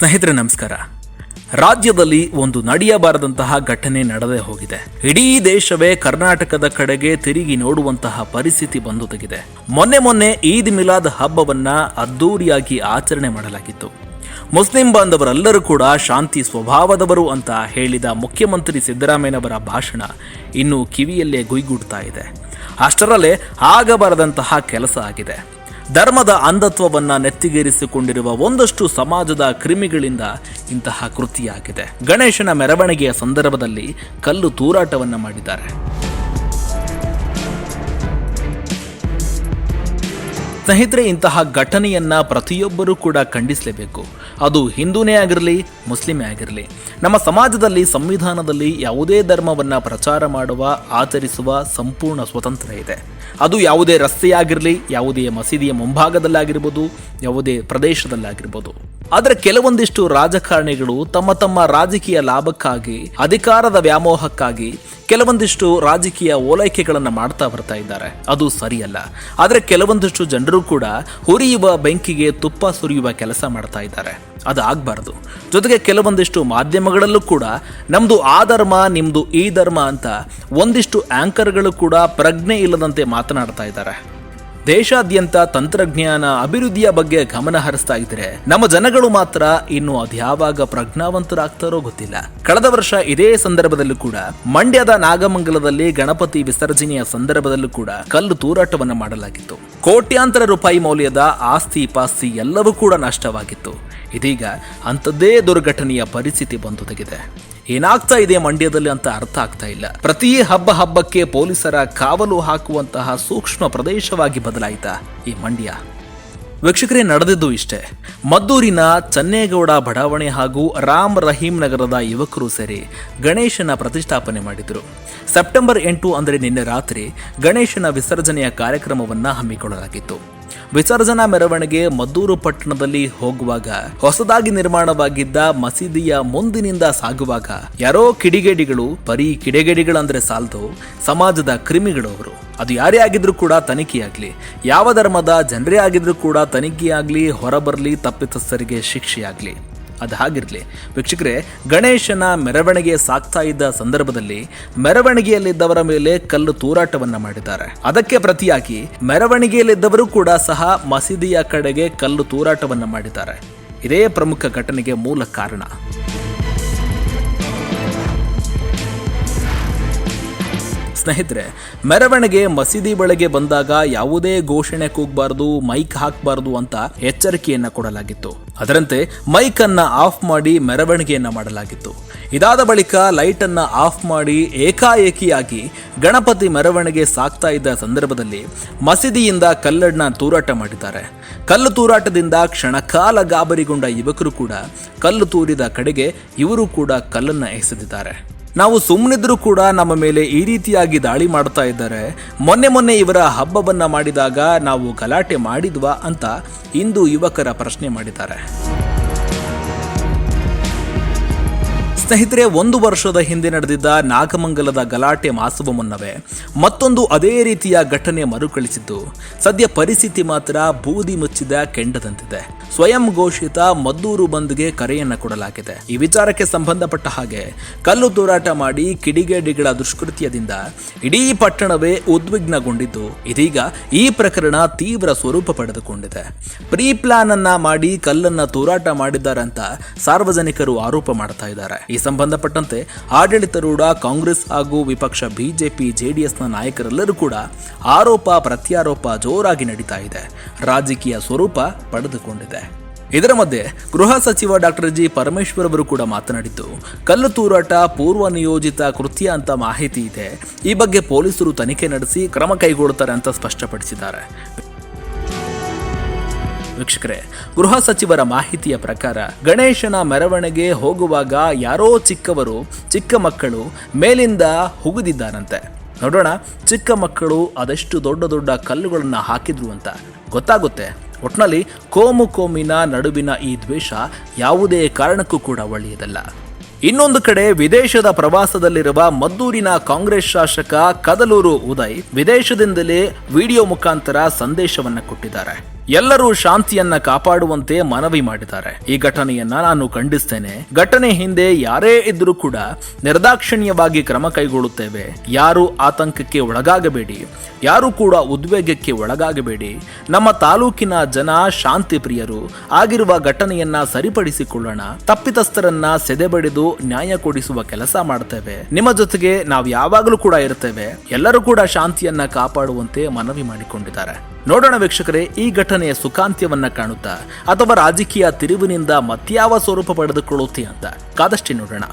ಸ್ನೇಹಿತರೆ ನಮಸ್ಕಾರ. ರಾಜ್ಯದಲ್ಲಿ ಒಂದು ನಡೆಯಬಾರದಂತಹ ಘಟನೆ ನಡೆದೇ ಹೋಗಿದೆ. ಇಡೀ ದೇಶವೇ ಕರ್ನಾಟಕದ ಕಡೆಗೆ ತಿರುಗಿ ನೋಡುವಂತಹ ಪರಿಸ್ಥಿತಿ ಬಂದೊದಗಿದೆ. ಮೊನ್ನೆ ಈದ್ ಮಿಲಾದ್ ಹಬ್ಬವನ್ನ ಅದ್ದೂರಿಯಾಗಿ ಆಚರಣೆ ಮಾಡಲಾಗಿತ್ತು. ಮುಸ್ಲಿಂ ಬಾಂಧವರೆಲ್ಲರೂ ಕೂಡ ಶಾಂತಿ ಸ್ವಭಾವದವರು ಅಂತ ಹೇಳಿದ ಮುಖ್ಯಮಂತ್ರಿ ಸಿದ್ದರಾಮಯ್ಯನವರ ಭಾಷಣ ಇನ್ನು ಕಿವಿಯಲ್ಲೇ ಗುಯ್ಗುಡ್ತಾ ಇದೆ. ಅಷ್ಟರಲ್ಲೇ ಆಗಬಾರದಂತಹ ಕೆಲಸ ಆಗಿದೆ. ಧರ್ಮದ ಅಂಧತ್ವವನ್ನ ನೆತ್ತಿಗೇರಿಸಿಕೊಂಡಿರುವ ಒಂದಷ್ಟು ಸಮಾಜದ ಕ್ರಿಮಿಗಳಿಂದ ಇಂತಹ ಕೃತಿಯಾಗಿದೆ. ಗಣೇಶನ ಮೆರವಣಿಗೆಯ ಸಂದರ್ಭದಲ್ಲಿ ಕಲ್ಲು ತೂರಾಟವನ್ನ ಮಾಡಿದ್ದಾರೆ. ಸ್ನೇಹಿತರೆ, ಇಂತಹ ಘಟನೆಯನ್ನ ಪ್ರತಿಯೊಬ್ಬರೂ ಕೂಡ ಖಂಡಿಸಲೇಬೇಕು. ಅದು ಹಿಂದೂನೇ ಆಗಿರಲಿ, ಮುಸ್ಲಿಮೇ ಆಗಿರಲಿ. ನಮ್ಮ ಸಮಾಜದಲ್ಲಿ, ಸಂವಿಧಾನದಲ್ಲಿ ಯಾವುದೇ ಧರ್ಮವನ್ನ ಪ್ರಚಾರ ಮಾಡುವ, ಆಚರಿಸುವ ಸಂಪೂರ್ಣ ಸ್ವತಂತ್ರ ಇದೆ. ಅದು ಯಾವುದೇ ರಸ್ತೆಯಾಗಿರಲಿ, ಯಾವುದೇ ಮಸೀದಿಯ ಮುಂಭಾಗದಲ್ಲಾಗಿರ್ಬೋದು, ಯಾವುದೇ ಪ್ರದೇಶದಲ್ಲಾಗಿರ್ಬೋದು. ಆದರೆ ಕೆಲವೊಂದಿಷ್ಟು ರಾಜಕಾರಣಿಗಳು ತಮ್ಮ ರಾಜಕೀಯ ಲಾಭಕ್ಕಾಗಿ, ಅಧಿಕಾರದ ವ್ಯಾಮೋಹಕ್ಕಾಗಿ ಕೆಲವೊಂದಿಷ್ಟು ರಾಜಕೀಯ ಓಲೈಕೆಗಳನ್ನು ಮಾಡ್ತಾ ಬರ್ತಾ ಇದ್ದಾರೆ. ಅದು ಸರಿಯಲ್ಲ. ಆದರೆ ಕೆಲವೊಂದಿಷ್ಟು ಜನರು ಕೂಡ ಹುರಿಯುವ ಬೆಂಕಿಗೆ ತುಪ್ಪ ಸುರಿಯುವ ಕೆಲಸ ಮಾಡ್ತಾ ಇದ್ದಾರೆ. ಅದು ಆಗಬಾರ್ದು. ಜೊತೆಗೆ ಕೆಲವೊಂದಿಷ್ಟು ಮಾಧ್ಯಮಗಳಲ್ಲೂ ಕೂಡ ನಮ್ದು ಆ ಧರ್ಮ, ನಿಮ್ದು ಈ ಧರ್ಮ ಅಂತ ಒಂದಿಷ್ಟು ಆಂಕರ್ಗಳು ಕೂಡ ಪ್ರಜ್ಞೆ ಇಲ್ಲದಂತೆ ಮಾತನಾಡ್ತಾ ಇದ್ದಾರೆ. ದೇಶಾದ್ಯಂತ ತಂತ್ರಜ್ಞಾನ ಅಭಿವೃದ್ಧಿಯ ಬಗ್ಗೆ ಗಮನ ಹರಿಸ್ತಾ ಇದ್ರೆ ನಮ್ಮ ಜನಗಳು ಮಾತ್ರ ಇನ್ನು ಅದ್ಯಾವಾಗ ಪ್ರಜ್ಞಾವಂತರಾಗ್ತಾರೋ ಗೊತ್ತಿಲ್ಲ. ಕಳೆದ ವರ್ಷ ಇದೇ ಸಂದರ್ಭದಲ್ಲೂ ಕೂಡ ಮಂಡ್ಯದ ನಾಗಮಂಗಲದಲ್ಲಿ ಗಣಪತಿ ವಿಸರ್ಜನೆಯ ಸಂದರ್ಭದಲ್ಲೂ ಕೂಡ ಕಲ್ಲು ತೂರಾಟವನ್ನ ಮಾಡಲಾಗಿತ್ತು. ಕೋಟ್ಯಾಂತರ ರೂಪಾಯಿ ಮೌಲ್ಯದ ಆಸ್ತಿ ಪಾಸ್ತಿ ಎಲ್ಲವೂ ಕೂಡ ನಷ್ಟವಾಗಿತ್ತು. ಇದೀಗ ಅಂಥದ್ದೇ ದುರ್ಘಟನೆಯ ಪರಿಸ್ಥಿತಿ ಬಂದೊದಗಿದೆ. ಏನಾಗ್ತಾ ಇದೆ ಮಂಡ್ಯದಲ್ಲಿ ಅಂತ ಅರ್ಥ ಆಗ್ತಾ ಇಲ್ಲ. ಪ್ರತಿ ಹಬ್ಬಕ್ಕೆ ಪೊಲೀಸರ ಕಾವಲು ಹಾಕುವಂತಹ ಸೂಕ್ಷ್ಮ ಪ್ರದೇಶವಾಗಿ ಬದಲಾಯಿತಾ ಈ ಮಂಡ್ಯ. ವೀಕ್ಷಕರೇ, ನಡೆದಿದ್ದು ಇಷ್ಟೇ. ಮದ್ದೂರಿನ ಚನ್ನೇಗೌಡ ಬಡಾವಣೆ ಹಾಗೂ ರಾಮ್ ರಹೀಂ ನಗರದ ಯುವಕರು ಸೇರಿ ಗಣೇಶನ ಪ್ರತಿಷ್ಠಾಪನೆ ಮಾಡಿದರು. ಸೆಪ್ಟೆಂಬರ್ 8 ಅಂದರೆ ನಿನ್ನೆ ರಾತ್ರಿ ಗಣೇಶನ ವಿಸರ್ಜನೆಯ ಕಾರ್ಯಕ್ರಮವನ್ನ ಹಮ್ಮಿಕೊಳ್ಳಲಾಗಿತ್ತು. ವಿಸರ್ಜನಾ ಮೆರವಣಿಗೆ ಮದ್ದೂರು ಪಟ್ಟಣದಲ್ಲಿ ಹೋಗುವಾಗ ಹೊಸದಾಗಿ ನಿರ್ಮಾಣವಾಗಿದ್ದ ಮಸೀದಿಯ ಮುಂದಿನಿಂದ ಸಾಗುವಾಗ ಯಾರೋ ಕಿಡಿಗೇಡಿಗಳು, ಬರೀ ಕಿಡಿಗೇಡಿಗಳಂದ್ರೆ ಸಾಲದು, ಸಮಾಜದ ಕ್ರಿಮಿಗಳು ಅವರು. ಅದು ಯಾರೇ ಆಗಿದ್ರು ಕೂಡ ತನಿಖೆಯಾಗ್ಲಿ, ಯಾವ ಧರ್ಮದ ಜನರೇ ಆಗಿದ್ರು ಕೂಡ ತನಿಖೆಯಾಗ್ಲಿ, ಹೊರಬರ್ಲಿ, ತಪ್ಪಿತಸ್ಥರಿಗೆ ಶಿಕ್ಷೆಯಾಗ್ಲಿ. ಅದು ಹಾಗಿರ್ಲಿ. ವೀಕ್ಷಕರೇ, ಗಣೇಶನ ಮೆರವಣಿಗೆ ಸಾಗ್ತಾ ಇದ್ದ ಸಂದರ್ಭದಲ್ಲಿ ಮೆರವಣಿಗೆಯಲ್ಲಿದ್ದವರ ಮೇಲೆ ಕಲ್ಲು ತೂರಾಟವನ್ನ ಮಾಡಿದ್ದಾರೆ. ಅದಕ್ಕೆ ಪ್ರತಿಯಾಗಿ ಮೆರವಣಿಗೆಯಲ್ಲಿದ್ದವರು ಕೂಡ ಸಹ ಮಸೀದಿಯ ಕಡೆಗೆ ಕಲ್ಲು ತೂರಾಟವನ್ನ ಮಾಡಿದ್ದಾರೆ. ಇದೇ ಪ್ರಮುಖ ಘಟನೆಗೆ ಮೂಲ ಕಾರಣ. ಸ್ನೇಹಿತರೆ, ಮೆರವಣಿಗೆ ಮಸೀದಿ ಬಳಿಗೆ ಬಂದಾಗ ಯಾವುದೇ ಘೋಷಣೆ ಕೂಗಬಾರದು, ಮೈಕ್ ಹಾಕಬಾರದು ಅಂತ ಎಚ್ಚರಿಕೆಯನ್ನ ಕೊಡಲಾಗಿತ್ತು. ಅದರಂತೆ ಮೈಕ್ ಅನ್ನ ಆಫ್ ಮಾಡಿ ಮೆರವಣಿಗೆಯನ್ನ ಮಾಡಲಾಗಿತ್ತು. ಇದಾದ ಬಳಿಕ ಲೈಟ್ ಅನ್ನ ಆಫ್ ಮಾಡಿ ಏಕಾಏಕಿಯಾಗಿ ಗಣಪತಿ ಮೆರವಣಿಗೆ ಸಾಗ್ತಾ ಇದ್ದ ಸಂದರ್ಭದಲ್ಲಿ ಮಸೀದಿಯಿಂದ ಕಲ್ಲನ್ನ ತೂರಾಟ ಮಾಡಿದ್ದಾರೆ. ಕಲ್ಲು ತೂರಾಟದಿಂದ ಕ್ಷಣಕಾಲ ಗಾಬರಿಗೊಂಡ ಯುವಕರು ಕೂಡ ಕಲ್ಲು ತೂರಿದ ಕಡೆಗೆ ಇವರು ಕೂಡ ಕಲ್ಲನ್ನ ಎಸೆದಿದ್ದಾರೆ. ನಾವು ಸುಮ್ಮನಿದ್ರು ಕೂಡ ನಮ್ಮ ಮೇಲೆ ಈ ರೀತಿಯಾಗಿ ದಾಳಿ ಮಾಡ್ತಾ ಇದ್ದಾರೆ. ಮೊನ್ನೆ ಇವರ ಹಬ್ಬವನ್ನ ಮಾಡಿದಾಗ ನಾವು ಗಲಾಟೆ ಮಾಡಿದ್ವಾ ಅಂತ ಇಂದು ಯುವಕರ ಪ್ರಶ್ನೆ ಮಾಡಿದ್ದಾರೆ. ಸ್ನೇಹಿತರೆ, 1 ವರ್ಷದ ಹಿಂದೆ ನಡೆದಿದ್ದ ನಾಗಮಂಗಲದ ಗಲಾಟೆ ಮಾಸುವ ಮುನ್ನವೇ ಮತ್ತೊಂದು ಅದೇ ರೀತಿಯ ಘಟನೆ ಮರುಕಳಿಸಿದ್ದು ಸದ್ಯ ಪರಿಸ್ಥಿತಿ ಮಾತ್ರ ಬೂದಿ ಮುಚ್ಚಿದ ಕೆಂಡದಂತಿದೆ. ಸ್ವಯಂ ಘೋಷಿತ ಮದ್ದೂರು ಬಂದ್ಗೆ ಕರೆಯನ್ನ ಕೊಡಲಾಗಿದೆ. ಈ ವಿಚಾರಕ್ಕೆ ಸಂಬಂಧಪಟ್ಟ ಹಾಗೆ ಕಲ್ಲು ತೂರಾಟ ಮಾಡಿ ಕಿಡಿಗೇಡಿಗಳ ದುಷ್ಕೃತ್ಯದಿಂದ ಇಡೀ ಪಟ್ಟಣವೇ ಉದ್ವಿಗ್ನಗೊಂಡಿದ್ದು ಇದೀಗ ಈ ಪ್ರಕರಣ ತೀವ್ರ ಸ್ವರೂಪ ಪಡೆದುಕೊಂಡಿದೆ. ಪ್ರೀ ಪ್ಲಾನ್ ಅನ್ನ ಮಾಡಿ ಕಲ್ಲನ್ನ ತೂರಾಟ ಮಾಡಿದ್ದಾರೆ ಅಂತ ಸಾರ್ವಜನಿಕರು ಆರೋಪ ಮಾಡ್ತಾ ಇದ್ದಾರೆ. ಈ ಸಂಬಂಧಪಟ್ಟಂತೆ ಆಡಳಿತಾರೂಢ ಕಾಂಗ್ರೆಸ್ ಹಾಗೂ ವಿಪಕ್ಷ ಬಿಜೆಪಿ ಜೆಡಿಎಸ್ನ ನಾಯಕರೆಲ್ಲರೂ ಕೂಡ ಆರೋಪ ಪ್ರತ್ಯಾರೋಪ ಜೋರಾಗಿ ನಡೀತಾ ಇದೆ. ರಾಜಕೀಯ ಸ್ವರೂಪ ಪಡೆದುಕೊಂಡಿದೆ. ಇದರ ಮಧ್ಯೆ ಗೃಹ ಸಚಿವ ಡಾಕ್ಟರ್ ಜಿ ಪರಮೇಶ್ವರ್ ಅವರು ಕೂಡ ಮಾತನಾಡಿದ್ದು, ಕಲ್ಲು ತೂರಾಟ ಪೂರ್ವ ನಿಯೋಜಿತ ಕೃತ್ಯ ಅಂತ ಮಾಹಿತಿ ಇದೆ. ಈ ಬಗ್ಗೆ ಪೊಲೀಸರು ತನಿಖೆ ನಡೆಸಿ ಕ್ರಮ ಕೈಗೊಳ್ಳುತ್ತಾರೆ ಅಂತ ಸ್ಪಷ್ಟಪಡಿಸಿದ್ದಾರೆ. ವೀಕ್ಷಕರೇ, ಗೃಹ ಸಚಿವರ ಮಾಹಿತಿಯ ಪ್ರಕಾರ ಗಣೇಶನ ಮೆರವಣಿಗೆ ಹೋಗುವಾಗ ಯಾರೋ ಚಿಕ್ಕ ಮಕ್ಕಳು ಮೇಲಿಂದ ಹುಗಿದಿದ್ದಾರಂತೆ. ನೋಡೋಣ, ಚಿಕ್ಕ ಮಕ್ಕಳು ಅದೆಷ್ಟು ದೊಡ್ಡ ಕಲ್ಲುಗಳನ್ನ ಹಾಕಿದ್ರು ಅಂತ ಗೊತ್ತಾಗುತ್ತೆ. ಒಟ್ನಲ್ಲಿ ಕೋಮಿನ ನಡುವಿನ ಈ ದ್ವೇಷ ಯಾವುದೇ ಕಾರಣಕ್ಕೂ ಕೂಡ ಒಳ್ಳೆಯದಲ್ಲ. ಇನ್ನೊಂದು ಕಡೆ ವಿದೇಶದ ಪ್ರವಾಸದಲ್ಲಿರುವ ಮದ್ದೂರಿನ ಕಾಂಗ್ರೆಸ್ ಶಾಸಕ ಕದಲೂರು ಉದಯ್ ವಿದೇಶದಿಂದಲೇ ವಿಡಿಯೋ ಮುಖಾಂತರ ಸಂದೇಶವನ್ನ ಕೊಟ್ಟಿದ್ದಾರೆ. ಎಲ್ಲರೂ ಶಾಂತಿಯನ್ನ ಕಾಪಾಡುವಂತೆ ಮನವಿ ಮಾಡಿದ್ದಾರೆ. ಈ ಘಟನೆಯನ್ನ ನಾನು ಖಂಡಿಸ್ತೇನೆ. ಘಟನೆ ಹಿಂದೆ ಯಾರೇ ಇದ್ರೂ ಕೂಡ ನಿರ್ದಾಕ್ಷಿಣ್ಯವಾಗಿ ಕ್ರಮ ಕೈಗೊಳ್ಳುತ್ತೇವೆ. ಯಾರು ಆತಂಕಕ್ಕೆ ಒಳಗಾಗಬೇಡಿ, ಯಾರು ಕೂಡ ಉದ್ವೇಗಕ್ಕೆ ಒಳಗಾಗಬೇಡಿ. ನಮ್ಮ ತಾಲೂಕಿನ ಜನ ಶಾಂತಿ ಪ್ರಿಯರು. ಆಗಿರುವ ಘಟನೆಯನ್ನ ಸರಿಪಡಿಸಿಕೊಳ್ಳೋಣ. ತಪ್ಪಿತಸ್ಥರನ್ನ ಸೆದೆಬಡಿದು ನ್ಯಾಯ ಕೊಡಿಸುವ ಕೆಲಸ ಮಾಡ್ತೇವೆ. ನಿಮ್ಮ ಜೊತೆಗೆ ನಾವು ಯಾವಾಗಲೂ ಕೂಡ ಇರ್ತೇವೆ. ಎಲ್ಲರೂ ಕೂಡ ಶಾಂತಿಯನ್ನ ಕಾಪಾಡುವಂತೆ ಮನವಿ ಮಾಡಿಕೊಂಡಿದ್ದಾರೆ. ನೋಡೋಣ ವೀಕ್ಷಕರೇ, ಈ ಘಟನೆಯ ಸುಖಾಂತ್ಯವನ್ನ ಕಾಣುತ್ತಾ ಅಥವಾ ರಾಜಕೀಯ ತಿರುವಿನಿಂದ ಮತ್ಯಾವ ಸ್ವರೂಪ ಪಡೆದುಕೊಳ್ಳುತ್ತೆ ಅಂತ ಕಾದಷ್ಟೇ ನೋಡೋಣ.